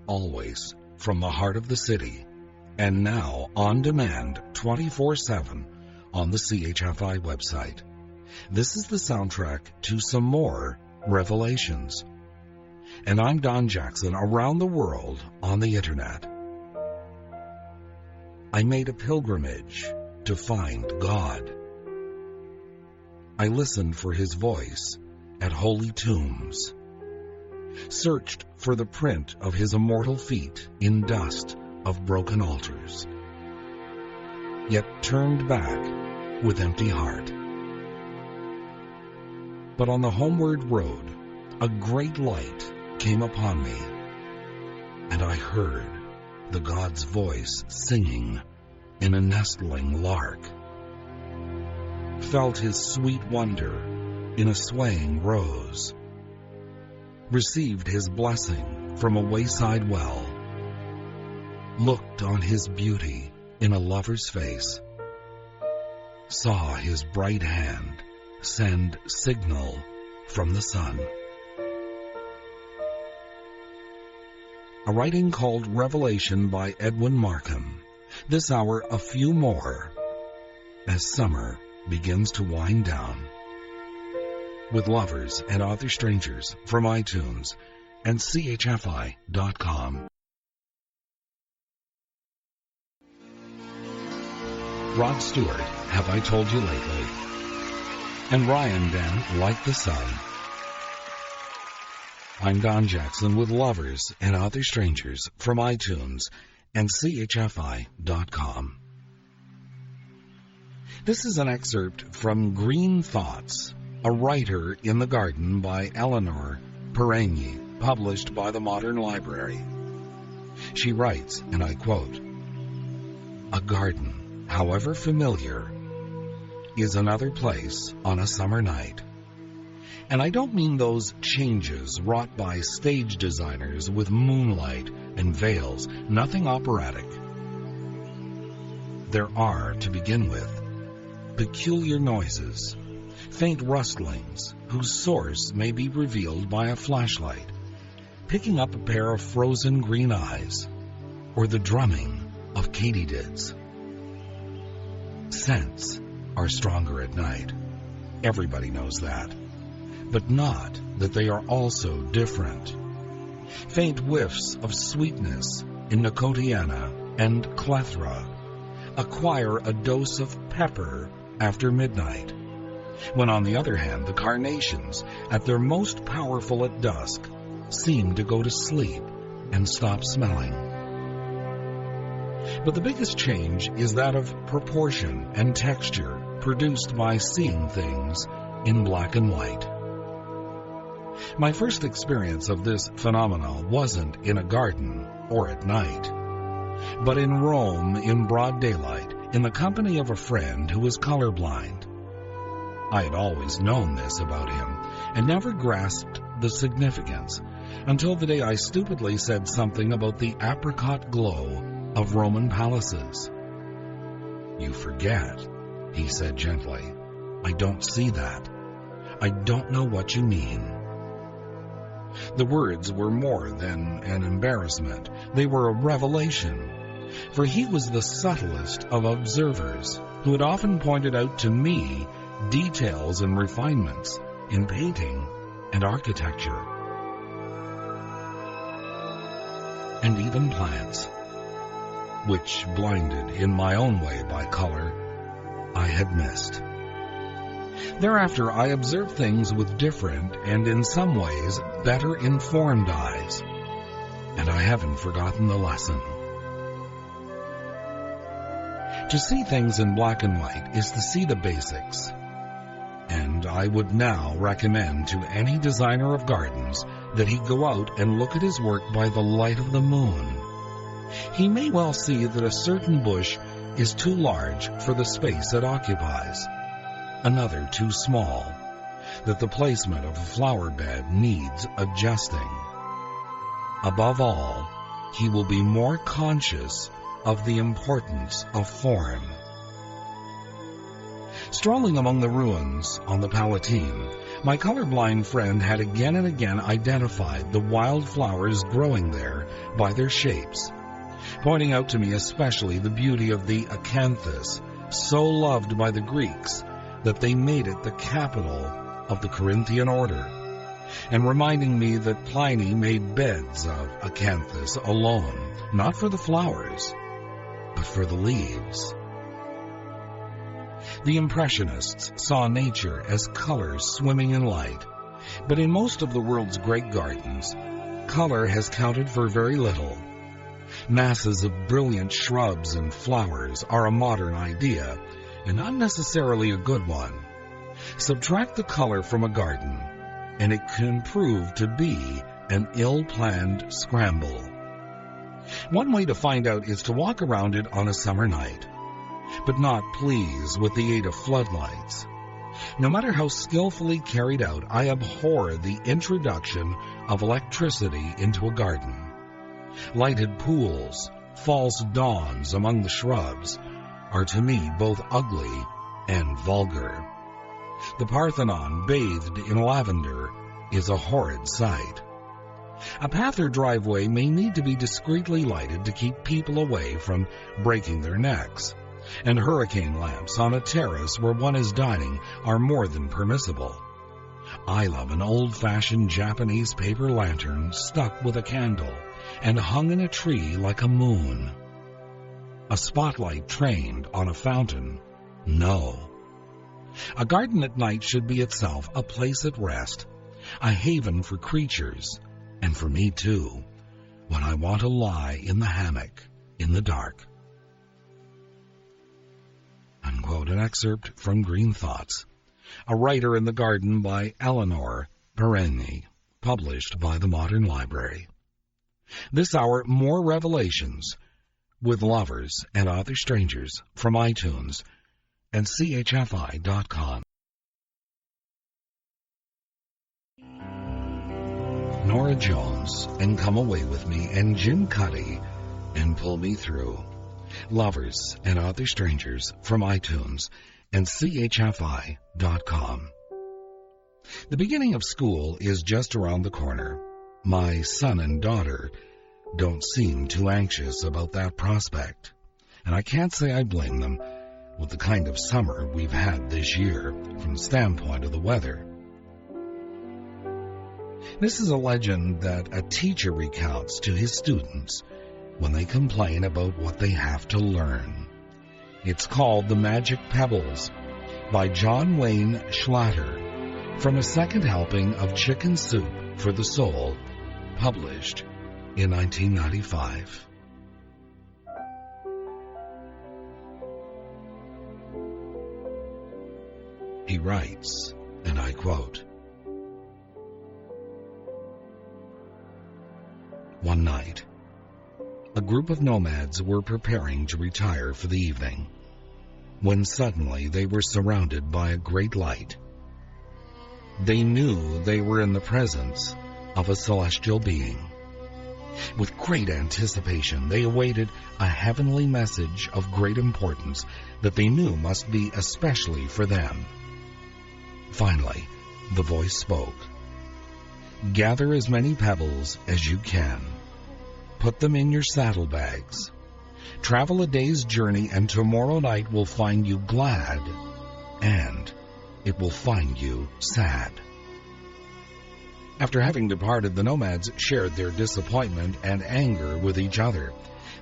always from the heart of the city, and now on demand 24/7 on the CHFI website. This is the soundtrack to some more revelations. And I'm Don Jackson, around the world on the internet. I made a pilgrimage to find God. I listened for his voice at holy tombs, searched for the print of his immortal feet in dust of broken altars, yet turned back with empty heart. But on the homeward road, a great light came upon me, and I heard the God's voice singing in a nestling lark, felt his sweet wonder in a swaying rose, received his blessing from a wayside well, looked on his beauty in a lover's face, saw his bright hand send signal from the sun. A writing called Revelation by Edwin Markham. This hour, a few more, as summer begins to wind down. With Lovers and Other Strangers from iTunes and CHFI.com. Rod Stewart, Have I Told You Lately? And RyanDan, Like the Sun. I'm Don Jackson with Lovers and Other Strangers from iTunes and CHFI.com. This is an excerpt from Green Thoughts, A Writer in the Garden by Eleanor Peragny, published by the Modern Library. She writes, and I quote, "A garden, however familiar, is another place on a summer night. And I don't mean those changes wrought by stage designers with moonlight and veils, nothing operatic. There are, to begin with, peculiar noises, faint rustlings whose source may be revealed by a flashlight, picking up a pair of frozen green eyes, or the drumming of katydids. Scents are stronger at night. Everybody knows that. But not that they are also different. Faint whiffs of sweetness in Nicotiana and Clethra acquire a dose of pepper after midnight, when on the other hand the carnations, at their most powerful at dusk, seem to go to sleep and stop smelling. But the biggest change is that of proportion and texture produced by seeing things in black and white. My first experience of this phenomenon wasn't in a garden or at night, but in Rome in broad daylight in the company of a friend who was colorblind. I had always known this about him and never grasped the significance until the day I stupidly said something about the apricot glow of Roman palaces. "You forget," he said gently. "I don't see that. I don't know what you mean." The words were more than an embarrassment. They were a revelation, for he was the subtlest of observers who had often pointed out to me details and refinements in painting and architecture, and even plants, which, blinded in my own way by color, I had missed. Thereafter, I observed things with different and in some ways better informed eyes, and I haven't forgotten the lesson. To see things in black and white is to see the basics, and I would now recommend to any designer of gardens that he go out and look at his work by the light of the moon. He may well see that a certain bush is too large for the space it occupies, another too small, that the placement of a flower bed needs adjusting. Above all, he will be more conscious of the importance of form. Strolling among the ruins on the Palatine, my colorblind friend had again and again identified the wild flowers growing there by their shapes, pointing out to me especially the beauty of the acanthus, so loved by the Greeks that they made it the capital of the Corinthian order, and reminding me that Pliny made beds of acanthus alone, not for the flowers, but for the leaves. The Impressionists saw nature as colors swimming in light, but in most of the world's great gardens, color has counted for very little. Masses of brilliant shrubs and flowers are a modern idea, and not necessarily a good one. Subtract the color from a garden, and it can prove to be an ill-planned scramble. One way to find out is to walk around it on a summer night, but not, please, with the aid of floodlights. No matter how skillfully carried out, I abhor the introduction of electricity into a garden. Lighted pools, false dawns among the shrubs, are to me both ugly and vulgar. The Parthenon bathed in lavender is a horrid sight. A path or driveway may need to be discreetly lighted to keep people away from breaking their necks, and hurricane lamps on a terrace where one is dining are more than permissible. I love an old-fashioned Japanese paper lantern stuck with a candle and hung in a tree like a moon. A spotlight trained on a fountain? No. A garden at night should be itself a place at rest, a haven for creatures, and for me too, when I want to lie in the hammock in the dark. Unquote, an excerpt from Green Thoughts, A Writer in the Garden by Eleanor Perenni, published by the Modern Library. This hour, more revelations with Lovers and Other Strangers from iTunes and CHFI.com. Norah Jones and Come Away With Me and Jim Cuddy and Pull Me Through. Lovers and Other Strangers from iTunes and CHFI.com. The beginning of school is just around the corner. My son and daughter don't seem too anxious about that prospect, and I can't say I blame them with the kind of summer we've had this year from the standpoint of the weather. This is a legend that a teacher recounts to his students when they complain about what they have to learn. It's called The Magic Pebbles by John Wayne Schlatter from a second helping of Chicken Soup for the Soul, published in 1995. He writes, and I quote, "One night, a group of nomads were preparing to retire for the evening, when suddenly they were surrounded by a great light. They knew they were in the presence of a celestial being. With great anticipation, they awaited a heavenly message of great importance that they knew must be especially for them. Finally, the voice spoke. 'Gather as many pebbles as you can. Put them in your saddlebags. Travel a day's journey, and tomorrow night will find you glad, and it will find you sad.' After having departed, the nomads shared their disappointment and anger with each other.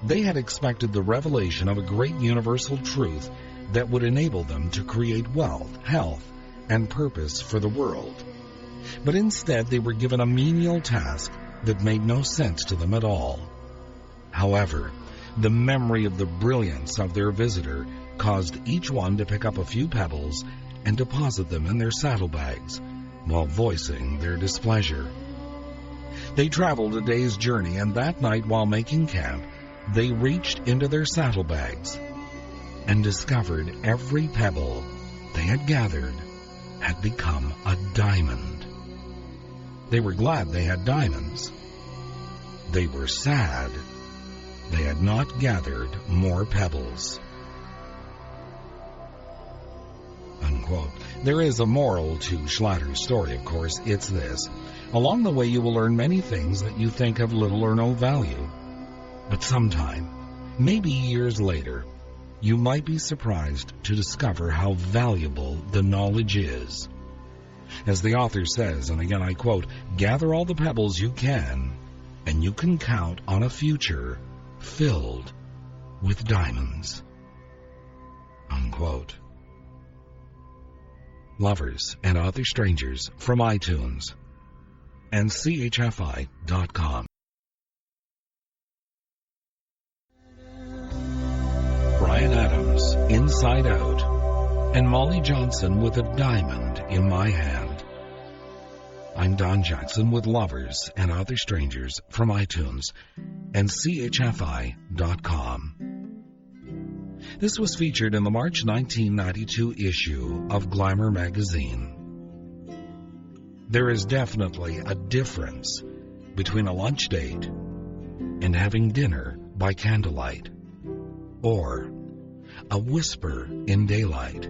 They had expected the revelation of a great universal truth that would enable them to create wealth, health, and purpose for the world. But instead they were given a menial task that made no sense to them at all. However, the memory of the brilliance of their visitor caused each one to pick up a few pebbles and deposit them in their saddlebags while voicing their displeasure. They traveled a day's journey, and that night while making camp, they reached into their saddlebags and discovered every pebble they had gathered had become a diamond. They were glad they had diamonds. They were sad they had not gathered more pebbles." Unquote. There is a moral to Schlatter's story, of course. It's this. Along the way you will learn many things that you think have little or no value. But sometime, maybe years later, you might be surprised to discover how valuable the knowledge is. As the author says, and again I quote, "Gather all the pebbles you can, and you can count on a future filled with diamonds." Unquote. Lovers and Other Strangers from iTunes and CHFI.com. Bryan Adams, Inside Out, and Molly Johnson with A Diamond in My Hand. I'm Don Jackson with Lovers and Other Strangers from iTunes and CHFI.com. This was featured in the March 1992 issue of Glamour magazine. There is definitely a difference between a lunch date and having dinner by candlelight, or a whisper in daylight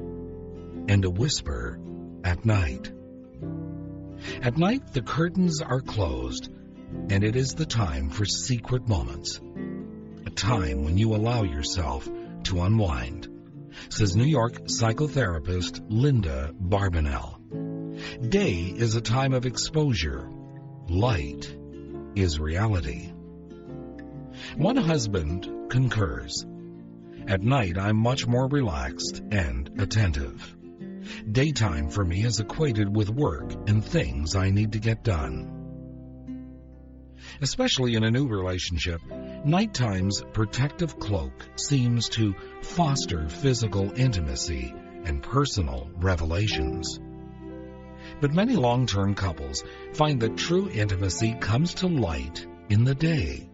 and a whisper at night. At night, the curtains are closed, and it is the time for secret moments, a time when you allow yourself to unwind, says New York psychotherapist Linda Barbanel. Day is a time of exposure. Light is reality. One husband concurs. At night, I'm much more relaxed and attentive. Daytime for me is equated with work and things I need to get done. Especially in a new relationship, nighttime's protective cloak seems to foster physical intimacy and personal revelations. But many long-term couples find that true intimacy comes to light in the day.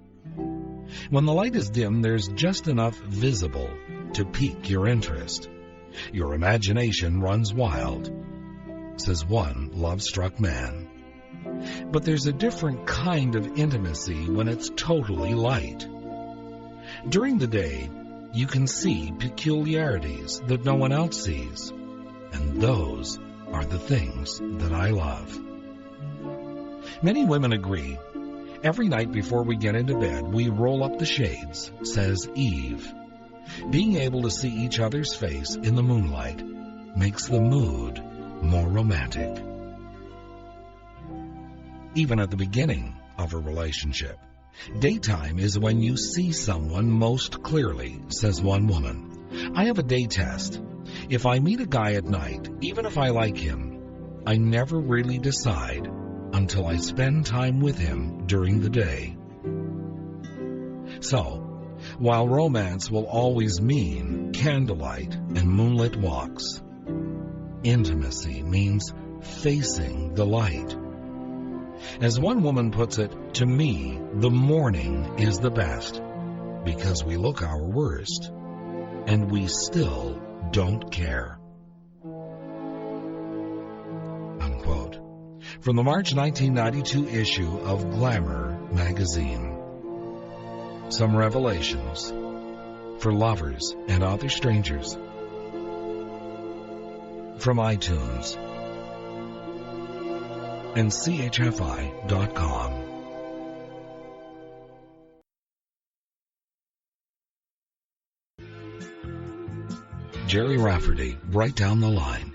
When the light is dim, there's just enough visible to pique your interest. Your imagination runs wild, says one love-struck man. But there's a different kind of intimacy when it's totally light. During the day, you can see peculiarities that no one else sees, and those are the things that I love. Many women agree. Every night before we get into bed, we roll up the shades, says Eve. Being able to see each other's face in the moonlight makes the mood more romantic. Even at the beginning of a relationship, daytime is when you see someone most clearly, says one woman. I have a day test. If I meet a guy at night, even if I like him, I never really decide until I spend time with him during the day. So, while romance will always mean candlelight and moonlit walks, intimacy means facing the light. As one woman puts it, to me, the morning is the best because we look our worst and we still don't care. Unquote. From the March 1992 issue of Glamour magazine. Some revelations for lovers and other strangers from iTunes and CHFI.com. Gerry Rafferty, Right Down the Line,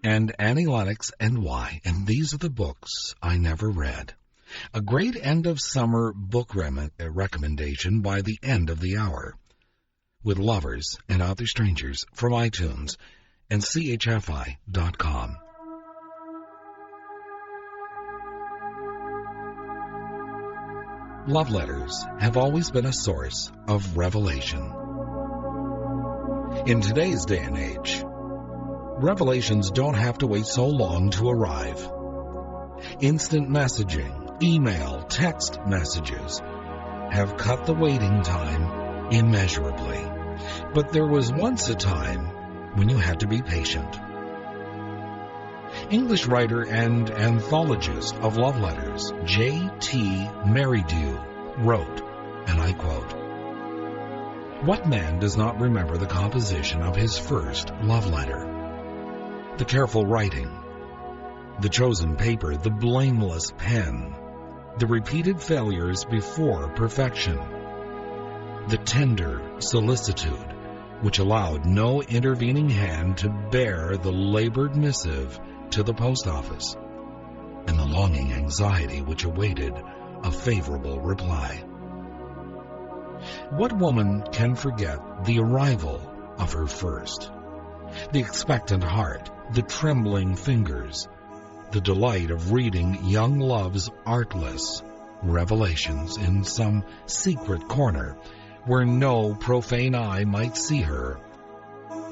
and Annie Lennox and Why, and these are the books I never read. A great end-of-summer book recommendation by the end of the hour, with Lovers and Other Strangers from iTunes and CHFI.com. Love letters have always been a source of revelation. In today's day and age, revelations don't have to wait so long to arrive. Instant messaging, email, text messages have cut the waiting time immeasurably. But there was once a time when you had to be patient. English writer and anthologist of love letters, J.T. Merridew, wrote, and I quote, "What man does not remember the composition of his first love letter? The careful writing, the chosen paper, the blameless pen, the repeated failures before perfection, the tender solicitude which allowed no intervening hand to bear the labored missive to the post office, and the longing anxiety which awaited a favorable reply. What woman can forget the arrival of her first, the expectant heart, the trembling fingers, the delight of reading young love's artless revelations in some secret corner where no profane eye might see her,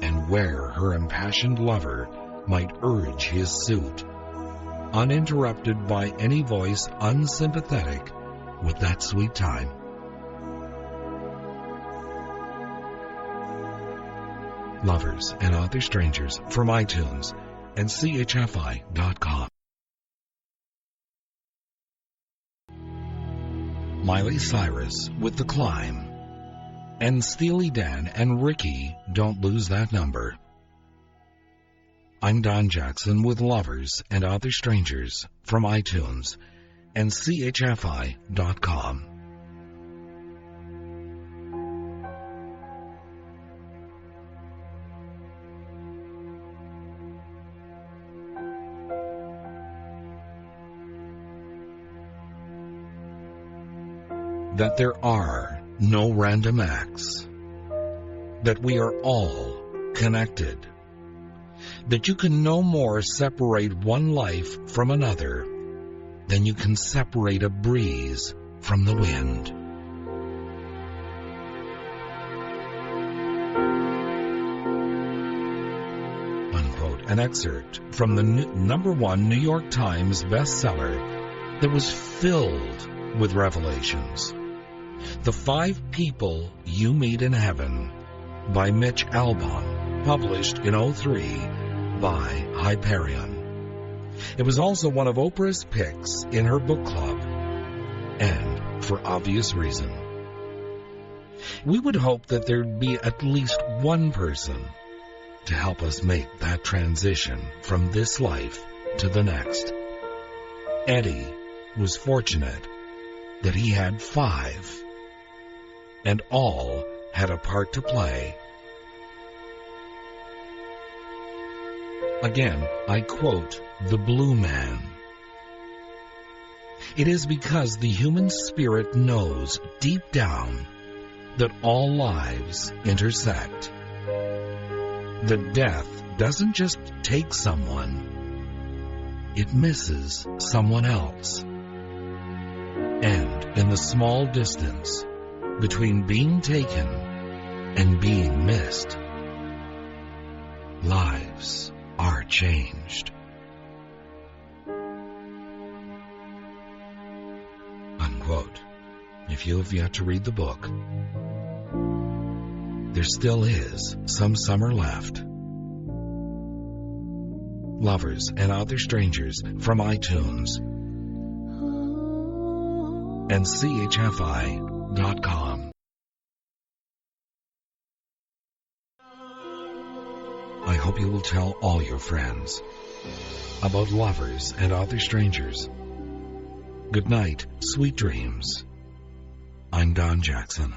and where her impassioned lover might urge his suit, uninterrupted by any voice unsympathetic with that sweet time. Lovers and Other Strangers from iTunes and CHFI.com. Miley Cyrus with The Climb, and Steely Dan and Rikki, Don't Lose That Number. I'm Don Jackson with Lovers and Other Strangers from iTunes and CHFI.com. That there are no random acts, that we are all connected, that you can no more separate one life from another than you can separate a breeze from the wind. Unquote. An excerpt from the #1 New York Times bestseller that was filled with revelations. The 5 People You Meet in Heaven by Mitch Albom, published in 2003 by Hyperion. It was also one of Oprah's picks in her book club, and for obvious reason. We would hope that there'd be at least one person to help us make that transition from this life to the next. Eddie was fortunate that he had 5, and all had a part to play. Again, I quote the Blue Man. It is because the human spirit knows deep down that all lives intersect, that death doesn't just take someone, it misses someone else. And in the small distance between being taken and being missed, lives are changed. Unquote. If you have yet to read the book, there still is some summer left. Lovers and Other Strangers from iTunes and CHFI.com. I hope you will tell all your friends about Lovers and Other Strangers. Good night, sweet dreams. I'm Don Jackson.